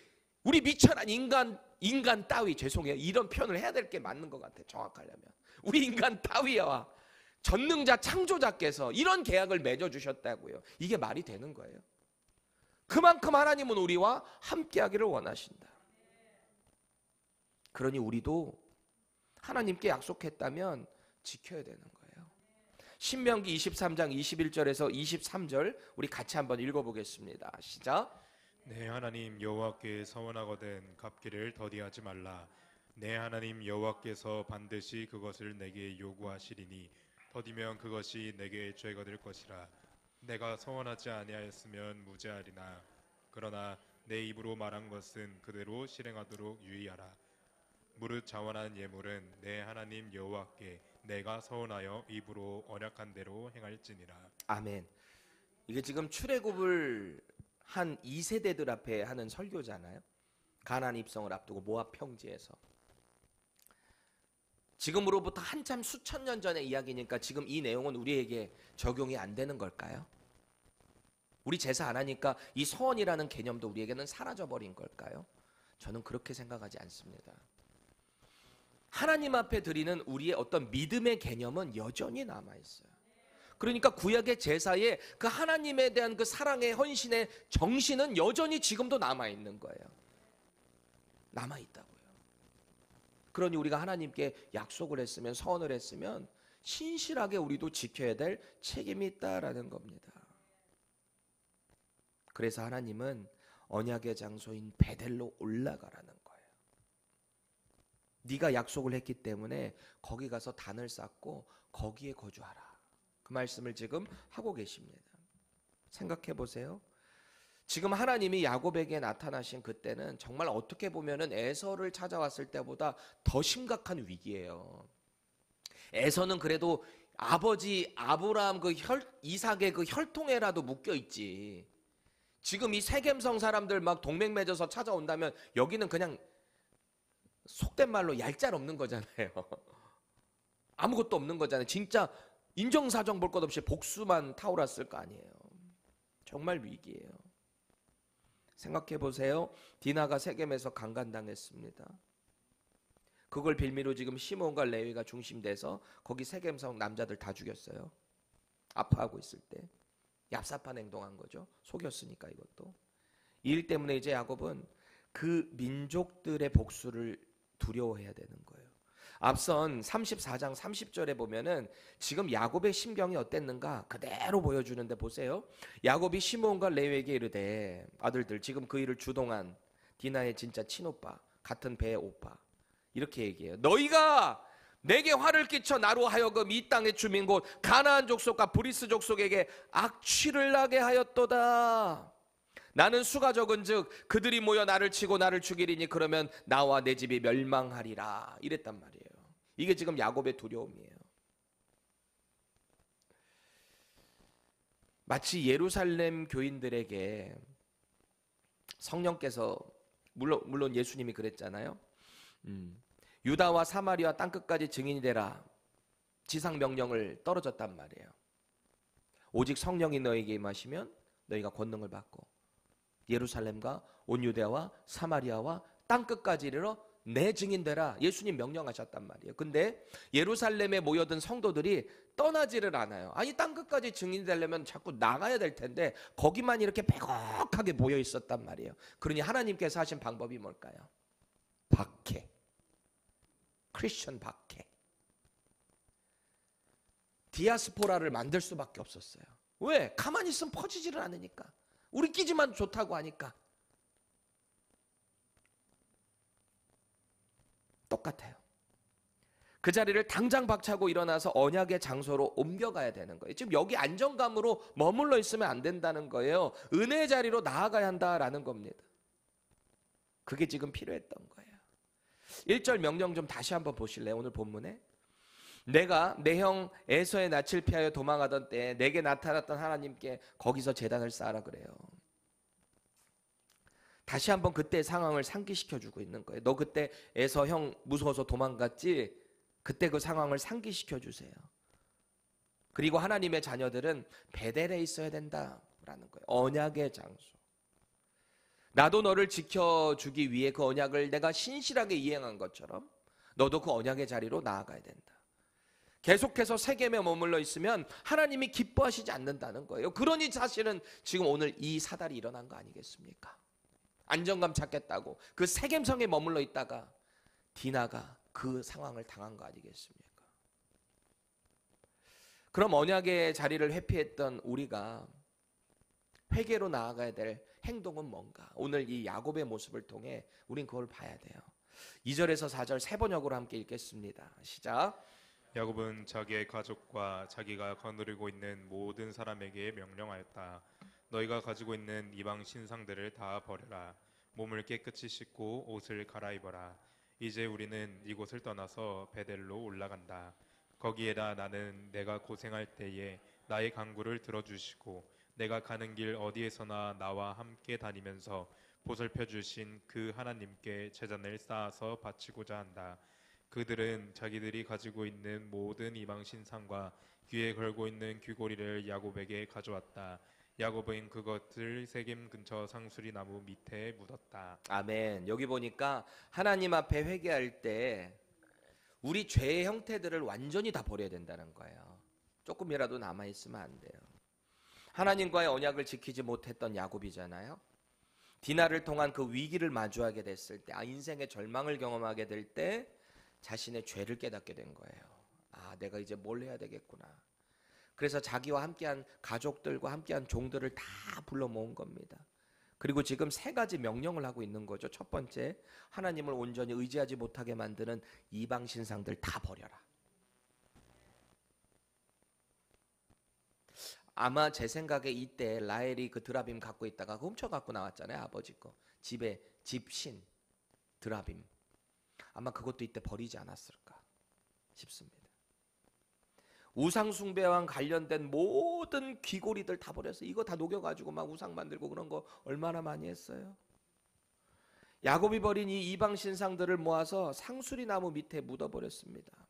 S1: 우리 미천한 인간 따위, 죄송해요, 이런 표현을 해야 될 게 맞는 것 같아요. 정확하려면 우리 인간 따위와 전능자 창조자께서 이런 계약을 맺어주셨다고요. 이게 말이 되는 거예요. 그만큼 하나님은 우리와 함께하기를 원하신다. 그러니 우리도 하나님께 약속했다면 지켜야 되는 거예요. 신명기 23장 21절에서 23절 우리 같이 한번 읽어보겠습니다. 시작.
S2: 내 하나님 여호와께 서원하거든 갚기를 더디하지 말라. 내 하나님 여호와께서 반드시 그것을 내게 요구하시리니 더디면 그것이 내게 죄가 될 것이라. 내가 서원하지 아니하였으면 무죄하리나 그러나 내 입으로 말한 것은 그대로 실행하도록 유의하라. 무릇 자원한 예물은 내 하나님 여호와께 내가 서원하여 입으로 언약한 대로 행할지니라.
S1: 아멘. 이게 지금 출애굽을 한 2세대들 앞에 하는 설교잖아요. 가나안 입성을 앞두고 모압 평지에서. 지금으로부터 한참 수천 년 전의 이야기니까 지금 이 내용은 우리에게 적용이 안 되는 걸까요? 우리 제사 안 하니까 이 서원이라는 개념도 우리에게는 사라져버린 걸까요? 저는 그렇게 생각하지 않습니다. 하나님 앞에 드리는 우리의 어떤 믿음의 개념은 여전히 남아있어요. 그러니까 구약의 제사에 그 하나님에 대한 그 사랑의 헌신의 정신은 여전히 지금도 남아있는 거예요. 남아있다고요. 그러니 우리가 하나님께 약속을 했으면, 서원을 했으면 신실하게 우리도 지켜야 될 책임이 있다라는 겁니다. 그래서 하나님은 언약의 장소인 베델로 올라가라는 거예요. 네가 약속을 했기 때문에 거기 가서 단을 쌓고 거기에 거주하라. 그 말씀을 지금 하고 계십니다. 생각해 보세요. 지금 하나님이 야곱에게 나타나신 그때는 정말 어떻게 보면은 에서를 찾아왔을 때보다 더 심각한 위기예요. 에서는 그래도 아버지 아브라함 이삭의 그 혈통에라도 묶여 있지. 지금 이 세겜성 사람들 막 동맹 맺어서 찾아온다면 여기는 그냥 속된 말로 얄짤 없는 거잖아요. 아무것도 없는 거잖아요. 진짜 인정사정 볼 것 없이 복수만 타올랐을 거 아니에요. 정말 위기예요. 생각해 보세요. 디나가 세겜에서 강간당했습니다. 그걸 빌미로 지금 시몬과 레위가 중심돼서 거기 세겜성 남자들 다 죽였어요. 아파하고 있을 때 얍삽한 행동한 거죠. 속였으니까 이것도. 이 일 때문에 이제 야곱은 그 민족들의 복수를 두려워해야 되는 거예요. 앞선 34장 30절에 보면은 지금 야곱의 심경이 어땠는가 그대로 보여주는데 보세요. 야곱이 시므온과 레위에게 이르되 아들들 지금 그 일을 주동한 디나의 진짜 친오빠 같은 배의 오빠 이렇게 얘기해요. 너희가 내게 화를 끼쳐 나로 하여금 이 땅의 주민 곧 가나안 족속과 브리스 족속에게 악취를 나게 하였도다. 나는 수가 적은즉 그들이 모여 나를 치고 나를 죽이리니 그러면 나와 내 집이 멸망하리라 이랬단 말이에요. 이게 지금 야곱의 두려움이에요. 마치 예루살렘 교인들에게 성령께서 물론 예수님이 그랬잖아요. 유다와 사마리아 땅끝까지 증인이 되라 지상 명령을 떨어졌단 말이에요. 오직 성령이 너에게 임하시면 너희가 권능을 받고 예루살렘과 온 유대와 사마리아와 땅끝까지 이르러 내 증인 되라 예수님 명령하셨단 말이에요. 근데 예루살렘에 모여든 성도들이 떠나지를 않아요. 아니 땅끝까지 증인이 되려면 자꾸 나가야 될 텐데 거기만 이렇게 빼곡하게 모여 있었단 말이에요. 그러니 하나님께서 하신 방법이 뭘까요? 박해. 크리스천 박해. 디아스포라를 만들 수밖에 없었어요. 왜? 가만히 있으면 퍼지지를 않으니까. 우리끼리만 좋다고 하니까. 똑같아요. 그 자리를 당장 박차고 일어나서 언약의 장소로 옮겨가야 되는 거예요. 지금 여기 안정감으로 머물러 있으면 안 된다는 거예요. 은혜의 자리로 나아가야 한다라는 겁니다. 그게 지금 필요했던 거예요. 1절 명령 좀 다시 한번 보실래요? 오늘 본문에 내가 내 형 에서의 낯을 피하여 도망하던 때에 내게 나타났던 하나님께 거기서 제단을 쌓으라 그래요. 다시 한번 그때 상황을 상기시켜주고 있는 거예요. 너 그때 에서 형 무서워서 도망갔지? 그때 그 상황을 상기시켜주세요. 그리고 하나님의 자녀들은 베델에 있어야 된다라는 거예요. 언약의 장소. 나도 너를 지켜주기 위해 그 언약을 내가 신실하게 이행한 것처럼 너도 그 언약의 자리로 나아가야 된다. 계속해서 세겜에 머물러 있으면 하나님이 기뻐하시지 않는다는 거예요. 그러니 사실은 지금 오늘 이 사달이 일어난 거 아니겠습니까? 안정감 찾겠다고 그 세겜성에 머물러 있다가 디나가 그 상황을 당한 거 아니겠습니까? 그럼 언약의 자리를 회피했던 우리가 회개로 나아가야 될 행동은 뭔가? 오늘 이 야곱의 모습을 통해 우린 그걸 봐야 돼요. 2절에서 4절 세 번역으로 함께 읽겠습니다. 시작.
S2: 야곱은 자기의 가족과 자기가 거느리고 있는 모든 사람에게 명령하였다. 너희가 가지고 있는 이방 신상들을 다 버려라. 몸을 깨끗이 씻고 옷을 갈아입어라. 이제 우리는 이곳을 떠나서 베델로 올라간다. 거기에다 나는 내가 고생할 때에 나의 간구를 들어주시고 내가 가는 길 어디에서나 나와 함께 다니면서 보살펴 주신 그 하나님께 제단을 쌓아서 바치고자 한다. 그들은 자기들이 가지고 있는 모든 이방 신상과 귀에 걸고 있는 귀고리를 야곱에게 가져왔다. 야곱은 그것을 세겜 근처 상수리 나무 밑에 묻었다.
S1: 아멘. 여기 보니까 하나님 앞에 회개할 때 우리 죄의 형태들을 완전히 다 버려야 된다는 거예요. 조금이라도 남아있으면 안 돼요. 하나님과의 언약을 지키지 못했던 야곱이잖아요. 디나를 통한 그 위기를 마주하게 됐을 때, 인생의 절망을 경험하게 될 때 자신의 죄를 깨닫게 된 거예요. 내가 이제 뭘 해야 되겠구나. 그래서 자기와 함께한 가족들과 함께한 종들을 다 불러 모은 겁니다. 그리고 지금 세 가지 명령을 하고 있는 거죠. 첫 번째, 하나님을 온전히 의지하지 못하게 만드는 이방 신상들 다 버려라. 아마 제 생각에 이때 라헬이 그 드라빔 갖고 있다가 훔쳐 갖고 나왔잖아요. 아버지 거. 집에 집신 드라빔. 아마 그것도 이때 버리지 않았을까 싶습니다. 우상 숭배와 관련된 모든 귀고리들 다 버려서 이거 다 녹여가지고 막 우상 만들고 그런 거 얼마나 많이 했어요. 야곱이 버린 이 이방 신상들을 모아서 상수리 나무 밑에 묻어버렸습니다.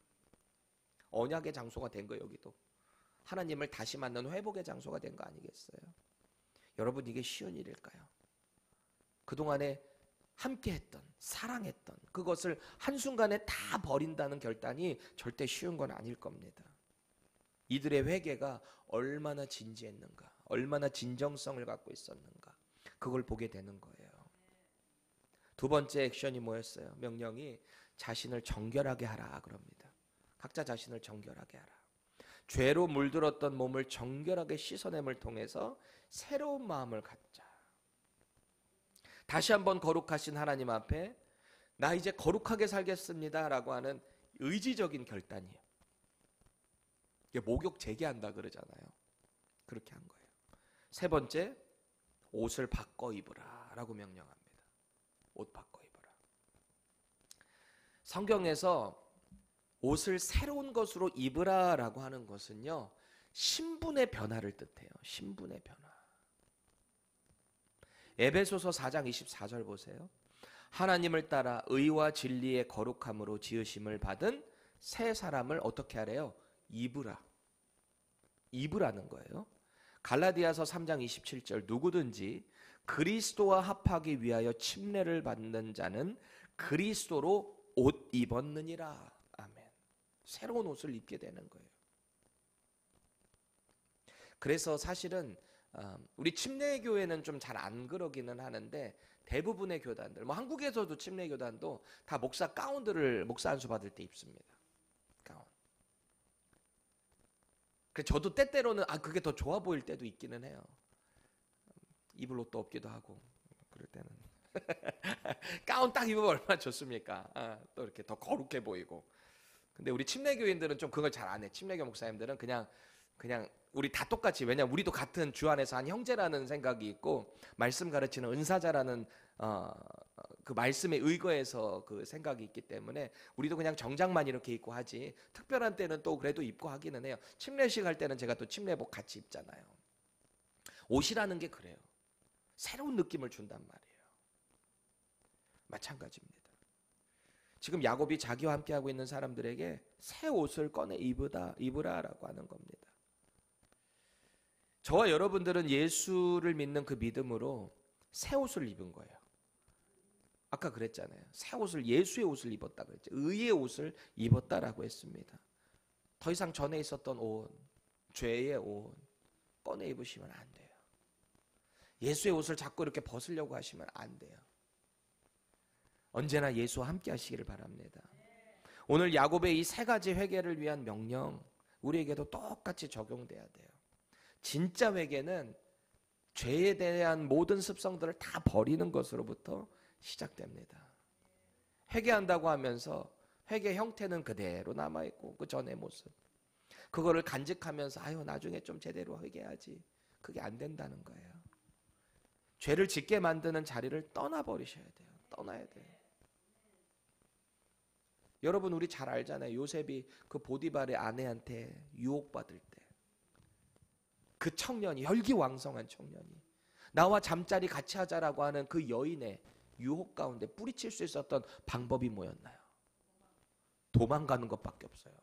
S1: 언약의 장소가 된 거예요. 여기도 하나님을 다시 만난 회복의 장소가 된 거 아니겠어요? 여러분, 이게 쉬운 일일까요? 그동안에 함께했던, 사랑했던 그것을 한순간에 다 버린다는 결단이 절대 쉬운 건 아닐 겁니다. 이들의 회개가 얼마나 진지했는가, 얼마나 진정성을 갖고 있었는가, 그걸 보게 되는 거예요. 두 번째 액션이 뭐였어요? 명령이 자신을 정결하게 하라 그럽니다. 각자 자신을 정결하게 하라. 죄로 물들었던 몸을 정결하게 씻어냄을 통해서 새로운 마음을 갖자. 다시 한번 거룩하신 하나님 앞에 나 이제 거룩하게 살겠습니다 라고 하는 의지적인 결단이에요. 이게 목욕 재개한다 그러잖아요. 그렇게 한 거예요. 세 번째, 옷을 바꿔 입으라 라고 명령합니다. 옷 바꿔 입으라. 성경에서 옷을 새로운 것으로 입으라 라고 하는 것은요, 신분의 변화를 뜻해요. 신분의 변화. 에베소서 4장 24절 보세요. 하나님을 따라 의와 진리의 거룩함으로 지으심을 받은 새 사람을 어떻게 하래요? 입으라. 입으라는 거예요. 갈라디아서 3장 27절 누구든지 그리스도와 합하기 위하여 침례를 받는 자는 그리스도로 옷 입었느니라. 아멘. 새로운 옷을 입게 되는 거예요. 그래서 사실은 우리 침례교회는 좀 잘 안 그러기는 하는데 대부분의 교단들, 뭐 한국에서도 침례교단도 다 목사 가운들을 목사 안수 받을 때 입습니다. 가운. 그래서 저도 때때로는 그게 더 좋아 보일 때도 있기는 해요. 입을 옷도 없기도 하고 그럴 때는 가운 딱 입으면 얼마나 좋습니까? 또 이렇게 더 거룩해 보이고. 근데 우리 침례교인들은 좀 그걸 잘 안 해. 침례교 목사님들은 그냥 우리 다 똑같이, 왜냐면 우리도 같은 주 안에서 한 형제라는 생각이 있고 말씀 가르치는 은사자라는 그 말씀에 의거해서 그 생각이 있기 때문에 우리도 그냥 정장만 이렇게 입고 하지, 특별한 때는 또 그래도 입고 하기는 해요. 침례식 할 때는 제가 또 침례복 같이 입잖아요. 옷이라는 게 그래요. 새로운 느낌을 준단 말이에요. 마찬가지입니다. 지금 야곱이 자기와 함께하고 있는 사람들에게 새 옷을 꺼내 입으라라고 하는 겁니다. 저와 여러분들은 예수를 믿는 그 믿음으로 새 옷을 입은 거예요. 아까 그랬잖아요. 새 옷을, 예수의 옷을 입었다 그랬죠. 의의 옷을 입었다라고 했습니다. 더 이상 전에 있었던 옷, 죄의 옷 꺼내 입으시면 안 돼요. 예수의 옷을 자꾸 이렇게 벗으려고 하시면 안 돼요. 언제나 예수와 함께 하시기를 바랍니다. 오늘 야곱의 이 세 가지 회개를 위한 명령, 우리에게도 똑같이 적용돼야 돼요. 진짜 회개는 죄에 대한 모든 습성들을 다 버리는 것으로부터 시작됩니다. 회개한다고 하면서 회개 형태는 그대로 남아있고 그 전의 모습, 그거를 간직하면서 나중에 좀 제대로 회개하지, 그게 안 된다는 거예요. 죄를 짓게 만드는 자리를 떠나버리셔야 돼요. 떠나야 돼요. 여러분, 우리 잘 알잖아요. 요셉이 그 보디발의 아내한테 유혹받을 때 그 청년이, 혈기왕성한 청년이 나와 잠자리 같이 하자라고 하는 그 여인의 유혹 가운데 뿌리칠 수 있었던 방법이 뭐였나요? 도망가는 것밖에 없어요.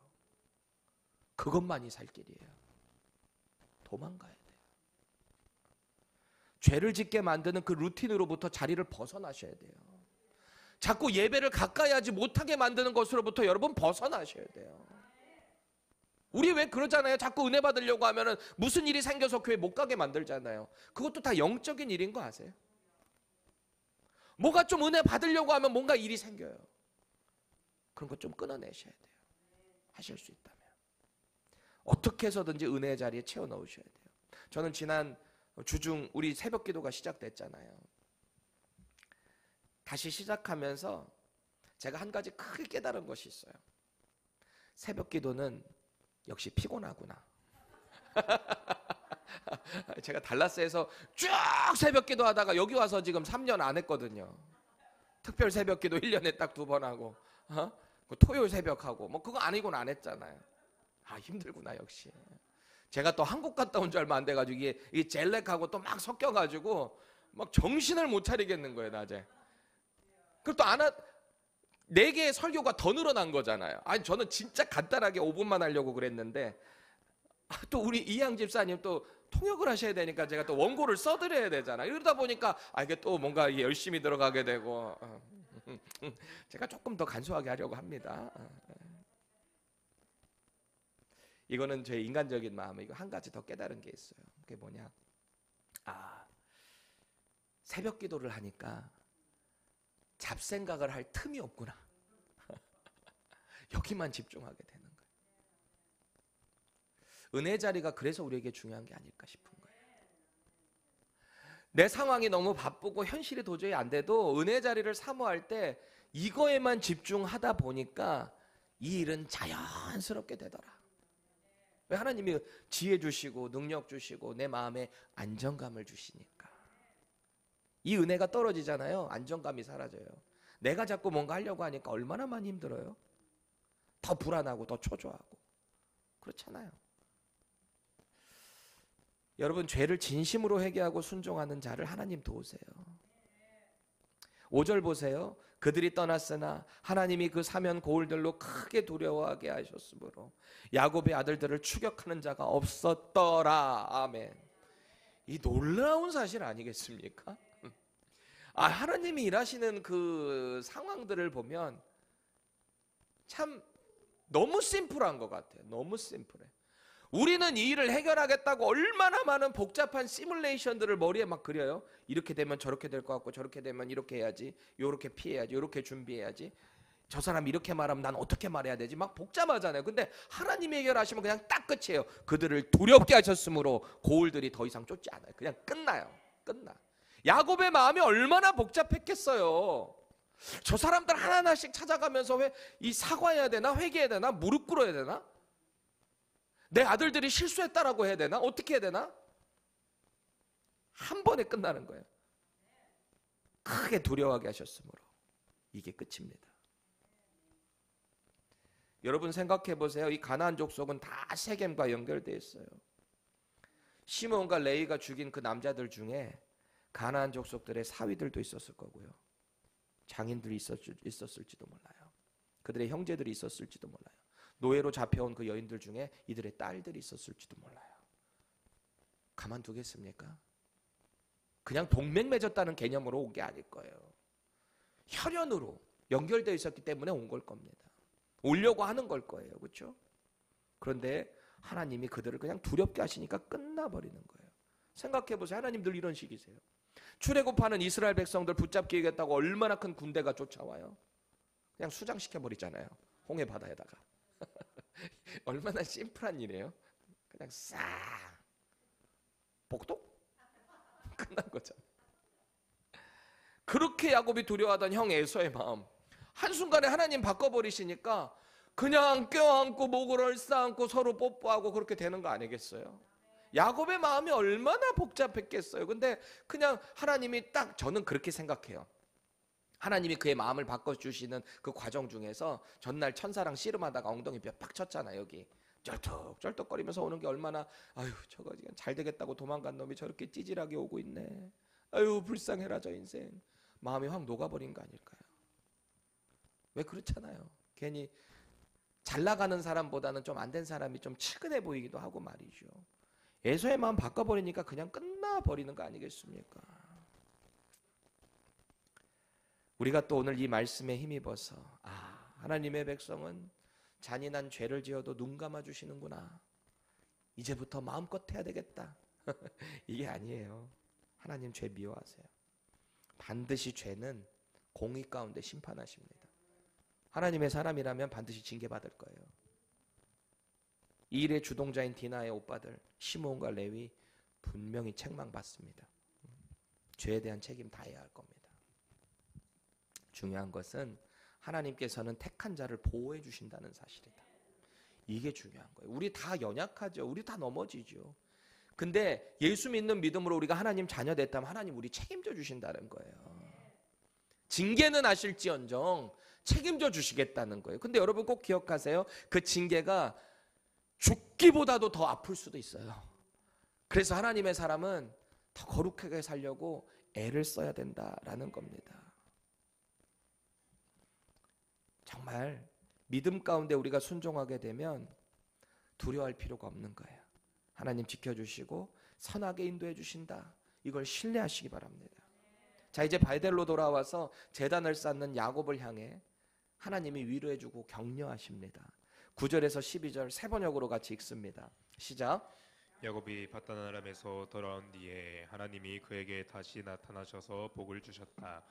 S1: 그것만이 살 길이에요. 도망가야 돼요. 죄를 짓게 만드는 그 루틴으로부터 자리를 벗어나셔야 돼요. 자꾸 예배를 가까이 하지 못하게 만드는 것으로부터 여러분 벗어나셔야 돼요. 우리 왜 그러잖아요. 자꾸 은혜 받으려고 하면은 무슨 일이 생겨서 교회 못 가게 만들잖아요. 그것도 다 영적인 일인 거 아세요? 뭐가 좀 은혜 받으려고 하면 뭔가 일이 생겨요. 그런 거 좀 끊어내셔야 돼요. 하실 수 있다면. 어떻게 해서든지 은혜의 자리에 채워 넣으셔야 돼요. 저는 지난 주중 우리 새벽 기도가 시작됐잖아요. 다시 시작하면서 제가 한 가지 크게 깨달은 것이 있어요. 새벽 기도는 역시 피곤하구나. 제가 달라스에서 쭉 새벽 기도하다가 여기 와서 지금 3년 안 했거든요. 특별 새벽 기도 1년에 딱 2번 하고, 그 토요일 새벽 하고, 뭐 그거 아니고는 안 했잖아요. 아, 힘들구나 역시. 제가 또 한국 갔다 온 지 얼마 안 돼가지고 이 젤렉하고 또 막 섞여가지고 막 정신을 못 차리겠는 거예요 낮에. 그리고 또 4개의 설교가 더 늘어난 거잖아요. 아니 저는 진짜 간단하게 5분만 하려고 그랬는데 또 우리 이양 집사님 또 통역을 하셔야 되니까 제가 또 원고를 써드려야 되잖아요. 이러다 보니까 이게 또 뭔가 열심히 들어가게 되고 제가 조금 더 간소하게 하려고 합니다. 이거는 제 인간적인 마음. 이거 한 가지 더 깨달은 게 있어요. 그게 뭐냐? 새벽 기도를 하니까 잡생각을 할 틈이 없구나. 여기만 집중하게 되는 거예요. 은혜 자리가 그래서 우리에게 중요한 게 아닐까 싶은 거예요. 내 상황이 너무 바쁘고 현실이 도저히 안 돼도 은혜 자리를 사모할 때 이거에만 집중하다 보니까 이 일은 자연스럽게 되더라. 왜? 하나님이 지혜 주시고 능력 주시고 내 마음에 안정감을 주시니까. 이 은혜가 떨어지잖아요. 안정감이 사라져요. 내가 자꾸 뭔가 하려고 하니까 얼마나 많이 힘들어요. 더 불안하고 더 초조하고 그렇잖아요. 여러분, 죄를 진심으로 회개하고 순종하는 자를 하나님 도우세요. 5절 보세요. 그들이 떠났으나 하나님이 그 사면 고울들로 크게 두려워하게 하셨으므로 야곱의 아들들을 추격하는 자가 없었더라. 아멘. 이 놀라운 사실 아니겠습니까? 하나님이 일하시는 그 상황들을 보면 참 너무 심플한 것 같아요. 너무 심플해. 우리는 이 일을 해결하겠다고 얼마나 많은 복잡한 시뮬레이션들을 머리에 막 그려요. 이렇게 되면 저렇게 될 것 같고 저렇게 되면 이렇게 해야지, 요렇게 피해야지, 요렇게 준비해야지, 저 사람 이렇게 말하면 난 어떻게 말해야 되지, 막 복잡하잖아요. 근데 하나님이 해결하시면 그냥 딱 끝이에요. 그들을 두렵게 하셨으므로 고울들이 더 이상 쫓지 않아요. 그냥 끝나요. 끝나. 야곱의 마음이 얼마나 복잡했겠어요. 저 사람들 하나하나씩 찾아가면서 왜 이 사과해야 되나, 회개해야 되나, 무릎 꿇어야 되나, 내 아들들이 실수했다라고 해야 되나, 어떻게 해야 되나, 한 번에 끝나는 거예요. 크게 두려워하게 하셨으므로 이게 끝입니다. 여러분 생각해 보세요. 이 가나안 족속은 다 세겜과 연결되어 있어요. 시몬과 레위가 죽인 그 남자들 중에 가나안 족속들의 사위들도 있었을 거고요. 장인들이 있었을지도 몰라요. 그들의 형제들이 있었을지도 몰라요. 노예로 잡혀온 그 여인들 중에 이들의 딸들이 있었을지도 몰라요. 가만두겠습니까? 그냥 동맹 맺었다는 개념으로 온 게 아닐 거예요. 혈연으로 연결되어 있었기 때문에 온 걸 겁니다. 오려고 하는 걸 거예요. 그렇죠? 그런데 하나님이 그들을 그냥 두렵게 하시니까 끝나버리는 거예요. 생각해 보세요. 하나님 늘 이런 식이세요. 출애굽하는 이스라엘 백성들 붙잡기겠다고 얼마나 큰 군대가 쫓아와요. 그냥 수장시켜버리잖아요. 홍해 바다에다가. 얼마나 심플한 일이에요. 그냥 싹 복도? 끝난 거잖아요. 그렇게 야곱이 두려워하던 형 에서의 마음, 한순간에 하나님 바꿔버리시니까 그냥 껴안고 목을 얼싸안고 서로 뽀뽀하고 그렇게 되는 거 아니겠어요? 야곱의 마음이 얼마나 복잡했겠어요. 근데 그냥 하나님이 딱, 저는 그렇게 생각해요. 하나님이 그의 마음을 바꿔주시는 그 과정 중에서 전날 천사랑 씨름하다가 엉덩이 뼈 팍 쳤잖아요. 여기 쩔뚝쩔뚝거리면서 오는 게 얼마나, 아유 저거 잘 되겠다고 도망간 놈이 저렇게 찌질하게 오고 있네, 아유 불쌍해라 저 인생, 마음이 확 녹아버린 거 아닐까요? 왜 그렇잖아요. 괜히 잘 나가는 사람보다는 좀 안 된 사람이 좀 측은해 보이기도 하고 말이죠. 에서의 마음 바꿔버리니까 그냥 끝나버리는 거 아니겠습니까? 우리가 또 오늘 이 말씀에 힘입어서 하나님의 백성은 잔인한 죄를 지어도 눈 감아 주시는구나, 이제부터 마음껏 해야 되겠다 이게 아니에요. 하나님 죄 미워하세요. 반드시 죄는 공의 가운데 심판하십니다. 하나님의 사람이라면 반드시 징계받을 거예요. 이 일의 주동자인 디나의 오빠들 시몬과 레위 분명히 책망받습니다. 죄에 대한 책임 다해야 할 겁니다. 중요한 것은 하나님께서는 택한 자를 보호해 주신다는 사실이다. 이게 중요한 거예요. 우리 다 연약하죠. 우리 다 넘어지죠. 근데 예수 믿는 믿음으로 우리가 하나님 자녀 됐다면 하나님 우리 책임져 주신다는 거예요. 징계는 하실지언정 책임져 주시겠다는 거예요. 근데 여러분 꼭 기억하세요. 그 징계가 죽기보다도 더 아플 수도 있어요. 그래서 하나님의 사람은 더 거룩하게 살려고 애를 써야 된다라는 겁니다. 정말 믿음 가운데 우리가 순종하게 되면 두려워할 필요가 없는 거예요. 하나님 지켜주시고 선하게 인도해 주신다. 이걸 신뢰하시기 바랍니다. 자, 이제 베델로 돌아와서 제단을 쌓는 야곱을 향해 하나님이 위로해주고 격려하십니다. 9절에서 12절 세 번역으로 같이 읽습니다. 시작.
S2: 야곱이 바단 아람에서 돌아온 뒤에 하나님이 그에게 다시 나타나셔서 복을 주셨다.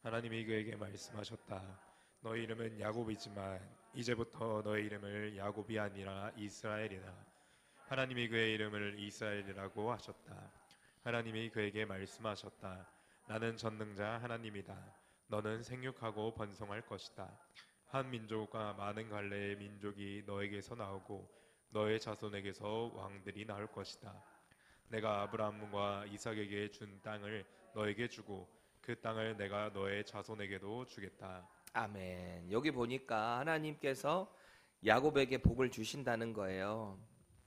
S2: 하나님이 그에게 말씀하셨다. 너의 이름은 야곱이지만 이제부터 너의 이름을 야곱이 아니라 이스라엘이라. 하나님이 그의 이름을 이스라엘이라고 하셨다. 하나님이 그에게 말씀하셨다. 나는 전능자 하나님이다. 너는 생육하고 번성할 것이다. 한 민족과 많은 갈래의 민족이 너에게서 나오고 너의 자손에게서 왕들이 나올 것이다. 내가 아브라함과 이삭에게 준 땅을 너에게 주고 그 땅을 내가 너의 자손에게도 주겠다.
S1: 아멘. 여기 보니까 하나님께서 야곱에게 복을 주신다는 거예요.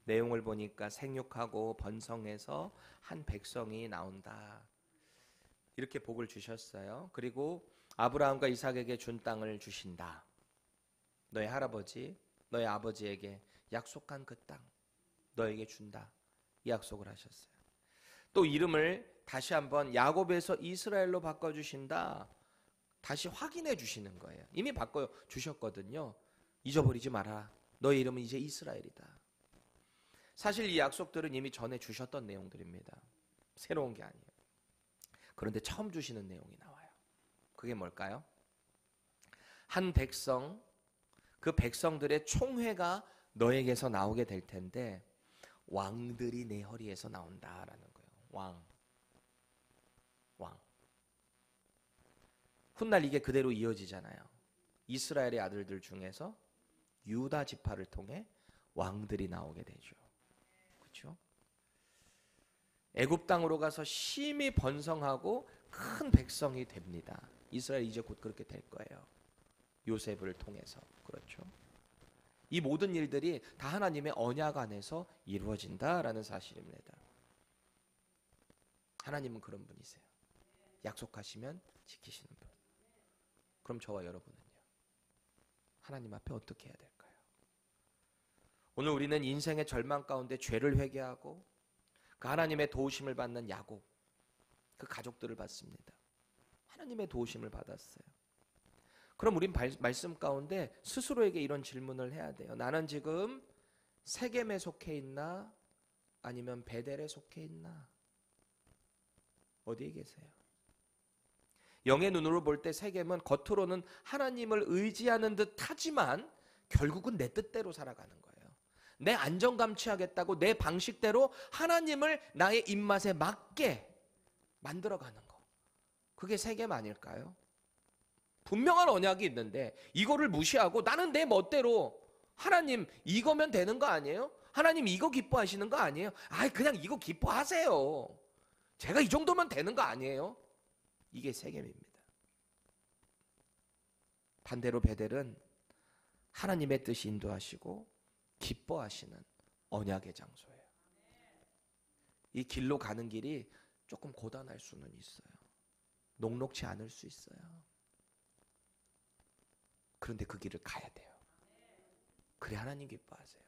S1: 내용을 보니까 생육하고 번성해서 한 백성이 나온다. 이렇게 복을 주셨어요. 그리고 아브라함과 이삭에게 준 땅을 주신다. 너의 할아버지, 너의 아버지에게 약속한 그 땅 너에게 준다. 이 약속을 하셨어요. 또 이름을 다시 한번 야곱에서 이스라엘로 바꿔주신다. 다시 확인해 주시는 거예요. 이미 바꿔주셨거든요. 잊어버리지 마라. 너의 이름은 이제 이스라엘이다. 사실 이 약속들은 이미 전에 주셨던 내용들입니다. 새로운 게 아니에요. 그런데 처음 주시는 내용이 나와요. 그게 뭘까요? 한 백성, 그 백성들의 총회가 너에게서 나오게 될 텐데 왕들이 내 허리에서 나온다라는 거예요. 왕. 훗날 이게 그대로 이어지잖아요. 이스라엘의 아들들 중에서 유다 지파를 통해 왕들이 나오게 되죠. 그렇죠? 애굽 땅으로 가서 심히 번성하고 큰 백성이 됩니다. 이스라엘 이제 곧 그렇게 될 거예요. 요셉을 통해서. 그렇죠? 이 모든 일들이 다 하나님의 언약 안에서 이루어진다라는 사실입니다. 하나님은 그런 분이세요. 약속하시면 지키시는 분. 그럼 저와 여러분은요? 하나님 앞에 어떻게 해야 될까요? 오늘 우리는 인생의 절망 가운데 죄를 회개하고 그 하나님의 도우심을 받는 야곱, 그 가족들을 봤습니다. 하나님의 도우심을 받았어요. 그럼 우린 말씀 가운데 스스로에게 이런 질문을 해야 돼요. 나는 지금 세겜에 속해 있나? 아니면 베델에 속해 있나? 어디에 계세요? 영의 눈으로 볼 때 세겜은 겉으로는 하나님을 의지하는 듯 하지만 결국은 내 뜻대로 살아가는 거예요. 내 안정감 취하겠다고 내 방식대로 하나님을 나의 입맛에 맞게 만들어가는 거. 그게 세겜 아닐까요? 분명한 언약이 있는데 이거를 무시하고 나는 내 멋대로 하나님 이거면 되는 거 아니에요? 하나님 이거 기뻐하시는 거 아니에요? 그냥 이거 기뻐하세요. 제가 이 정도면 되는 거 아니에요? 이게 세겜입니다. 반대로 베델은 하나님의 뜻이 인도하시고 기뻐하시는 언약의 장소예요. 이 길로 가는 길이 조금 고단할 수는 있어요. 녹록지 않을 수 있어요. 그런데 그 길을 가야 돼요. 그래 하나님 기뻐하세요.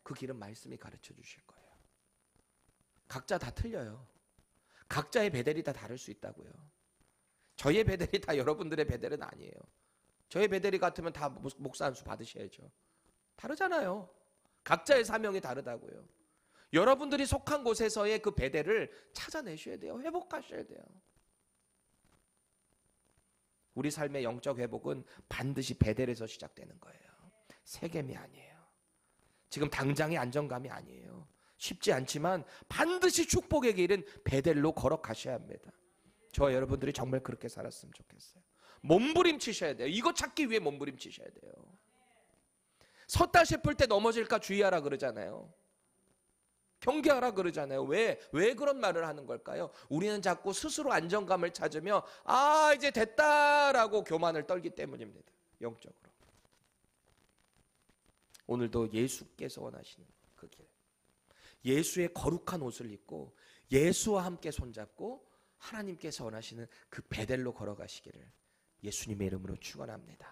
S1: 그 길은 말씀이 가르쳐 주실 거예요. 각자 다 틀려요. 각자의 베델이 다 다를 수 있다고요. 저의 베델이 다 여러분들의 베델은 아니에요. 저의 베델이 같으면 다 목사 한 수 받으셔야죠. 다르잖아요. 각자의 사명이 다르다고요. 여러분들이 속한 곳에서의 그 베델을 찾아내셔야 돼요. 회복하셔야 돼요. 우리 삶의 영적 회복은 반드시 베델에서 시작되는 거예요. 세겜이 아니에요. 지금 당장의 안정감이 아니에요. 쉽지 않지만 반드시 축복의 길은 베델로 걸어가셔야 합니다. 저와 여러분들이 정말 그렇게 살았으면 좋겠어요. 몸부림치셔야 돼요. 이거 찾기 위해 몸부림치셔야 돼요. 섰다 싶을 때 넘어질까 주의하라 그러잖아요. 경계하라 그러잖아요. 왜 그런 말을 하는 걸까요? 우리는 자꾸 스스로 안정감을 찾으며 이제 됐다라고 교만을 떨기 때문입니다. 영적으로. 오늘도 예수께서 원하시는 그 길, 예수의 거룩한 옷을 입고 예수와 함께 손잡고 하나님께서 원하시는 그 베델로 걸어가시기를 예수님의 이름으로 축원합니다.